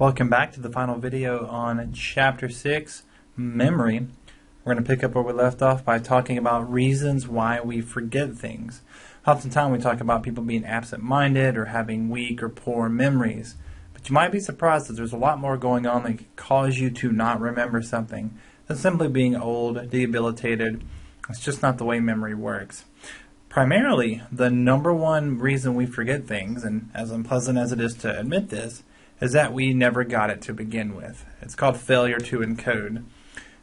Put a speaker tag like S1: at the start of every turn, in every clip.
S1: Welcome back to the final video on Chapter 6, Memory. We're going to pick up where we left off by talking about reasons why we forget things. Oftentimes we talk about people being absent-minded or having weak or poor memories. But you might be surprised that there's a lot more going on that can cause you to not remember something than simply being old, debilitated. It's just not the way memory works. Primarily, the number one reason we forget things, and as unpleasant as it is to admit this, is that we never got it to begin with. It's called failure to encode.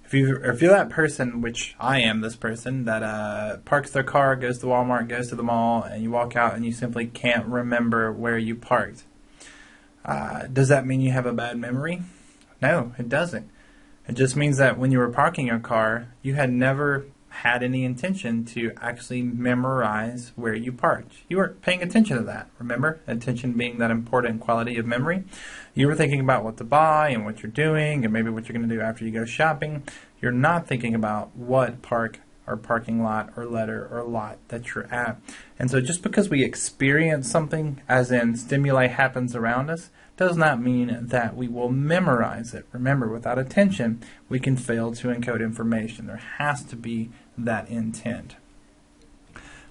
S1: If you're that person, which I am this person, that parks their car, goes to Walmart, goes to the mall, and you walk out and you simply can't remember where you parked. Does that mean you have a bad memory? No, it doesn't. It just means that when you were parking your car, you had never had any intention to actually memorize where you parked. You weren't paying attention to that. Remember, attention being that important quality of memory. You were thinking about what to buy and what you're doing and maybe what you're going to do after you go shopping. You're not thinking about what park or parking lot or letter or lot that you're at. And so just because we experience something, as in stimuli happens around us, does not mean that we will memorize it. Remember, without attention, we can fail to encode information. There has to be that intent.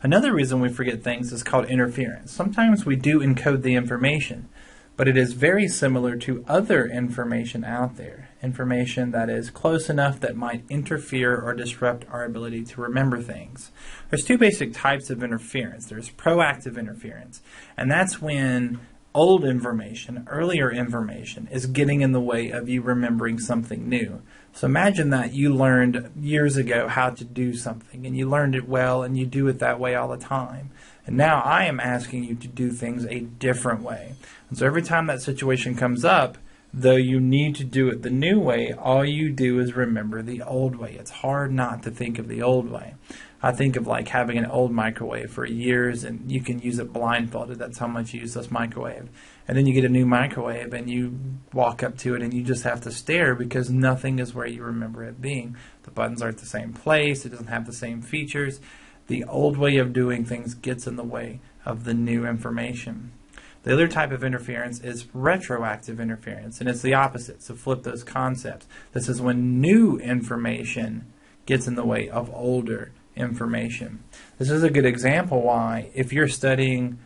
S1: Another reason we forget things is called interference. Sometimes we do encode the information, but it is very similar to other information out there. Information that is close enough that might interfere or disrupt our ability to remember things. There's two basic types of interference. There's proactive interference, and that's when old information, earlier information, is getting in the way of you remembering something new. So imagine that you learned years ago how to do something, and you learned it well, and you do it that way all the time. And now I am asking you to do things a different way. And so every time that situation comes up, though you need to do it the new way, all you do is remember the old way. It's hard not to think of the old way. I think of like having an old microwave for years, and you can use it blindfolded. That's how much you use this microwave. And then you get a new microwave and you walk up to it and you just have to stare because nothing is where you remember it being. The buttons aren't the same place. It doesn't have the same features. The old way of doing things gets in the way of the new information. The other type of interference is retroactive interference, and it's the opposite. So flip those concepts. This is when new information gets in the way of older information. This is a good example why if you're studying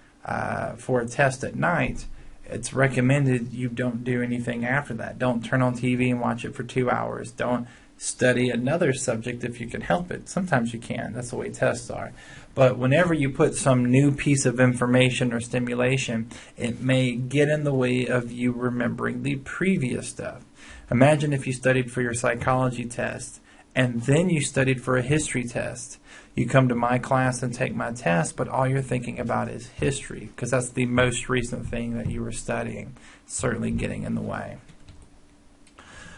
S1: for a test at night, it's recommended you don't do anything after that. Don't turn on TV and watch it for 2 hours. Don't study another subject if you can help it. Sometimes you can. That's the way tests are. But whenever you put some new piece of information or stimulation, it may get in the way of you remembering the previous stuff. Imagine if you studied for your psychology test and then you studied for a history test. You come to my class and take my test, but all you're thinking about is history because that's the most recent thing that you were studying. Certainly getting in the way.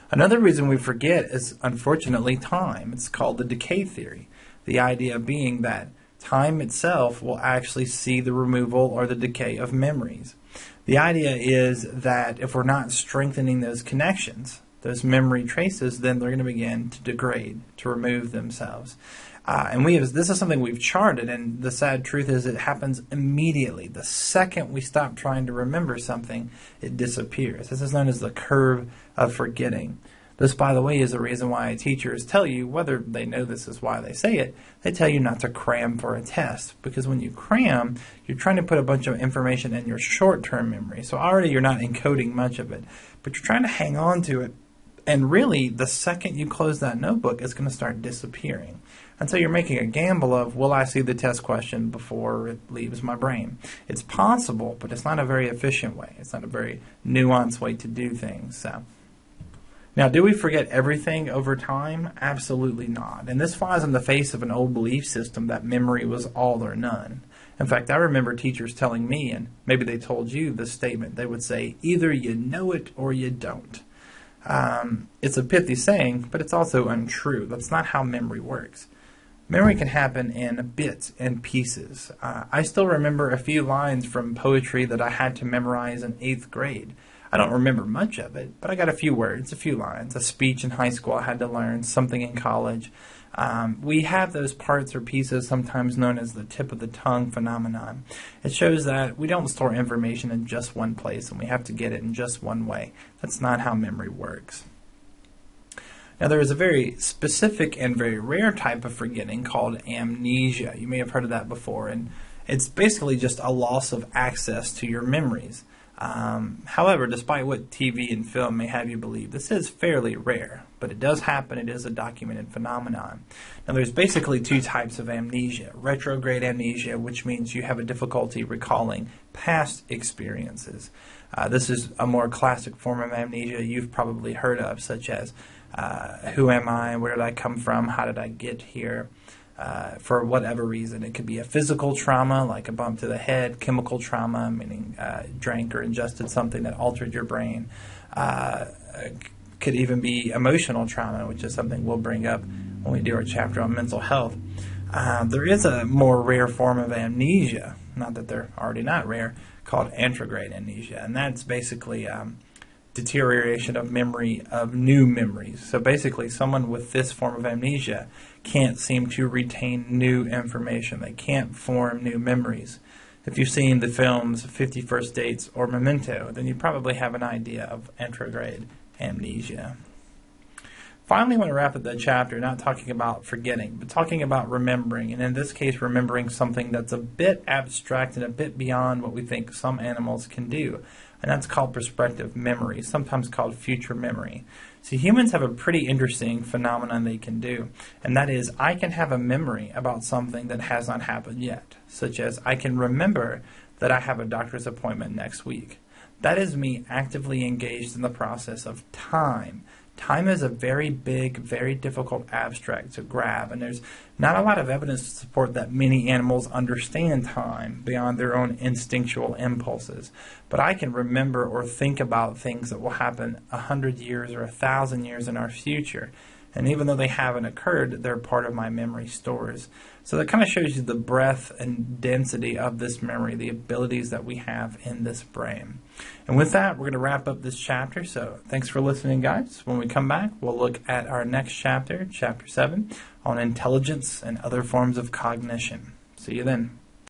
S1: Another reason we forget is, unfortunately, time. It's called the decay theory. The idea being that time itself will actually see the removal or the decay of memories. The idea is that if we're not strengthening those connections, those memory traces, then they're going to begin to degrade, to remove themselves. And this is something we've charted, and the sad truth is it happens immediately. The second we stop trying to remember something, it disappears. This is known as the curve of forgetting. This, by the way, is the reason why teachers tell you, whether they know this is why they say it, they tell you not to cram for a test. Because when you cram, you're trying to put a bunch of information in your short-term memory. So already you're not encoding much of it, but you're trying to hang on to it. And really, the second you close that notebook, it's going to start disappearing. And so you're making a gamble of, will I see the test question before it leaves my brain? It's possible, but it's not a very efficient way. It's not a very nuanced way to do things. So, now, do we forget everything over time? Absolutely not. And this flies in the face of an old belief system that memory was all or none. In fact, I remember teachers telling me, and maybe they told you this statement, they would say, either you know it or you don't. It's a pithy saying, but it's also untrue. That's not how memory works. Memory can happen in bits and pieces. I still remember a few lines from poetry that I had to memorize in 8th grade. I don't remember much of it, but I got a few words, a few lines, a speech in high school I had to learn, something in college. We have those parts or pieces sometimes known as the tip of the tongue phenomenon. It shows that we don't store information in just one place and we have to get it in just one way. That's not how memory works. Now, there is a very specific and very rare type of forgetting called amnesia. You may have heard of that before, and it's basically just a loss of access to your memories. However, despite what TV and film may have you believe, this is fairly rare, but it does happen. It is a documented phenomenon. Now, there's basically two types of amnesia. Retrograde amnesia, which means you have a difficulty recalling past experiences. This is a more classic form of amnesia you've probably heard of, such as who am I, where did I come from, how did I get here? For whatever reason. It could be a physical trauma, like a bump to the head, chemical trauma, meaning drank or ingested something that altered your brain. Could even be emotional trauma, which is something we'll bring up when we do our chapter on mental health. There is a more rare form of amnesia, not that they're already not rare, called anterograde amnesia, and that's basically deterioration of memory of new memories. So basically, someone with this form of amnesia can't seem to retain new information. They can't form new memories. If you've seen the films 50 First Dates or Memento, then you probably have an idea of anterograde amnesia. Finally, I want to wrap up the chapter not talking about forgetting, but talking about remembering, and in this case, remembering something that's a bit abstract and a bit beyond what we think some animals can do, and that's called prospective memory, sometimes called future memory. See, humans have a pretty interesting phenomenon they can do, and that is I can have a memory about something that has not happened yet, such as I can remember that I have a doctor's appointment next week. That is me actively engaged in the process of time. Time is a very big, very difficult abstract to grab, and there's not a lot of evidence to support that many animals understand time beyond their own instinctual impulses. But I can remember or think about things that will happen 100 years or 1,000 years in our future. And even though they haven't occurred, they're part of my memory stores. So that kind of shows you the breadth and density of this memory, the abilities that we have in this brain. And with that, we're going to wrap up this chapter. So thanks for listening, guys. When we come back, we'll look at our next chapter, chapter 7, on intelligence and other forms of cognition. See you then.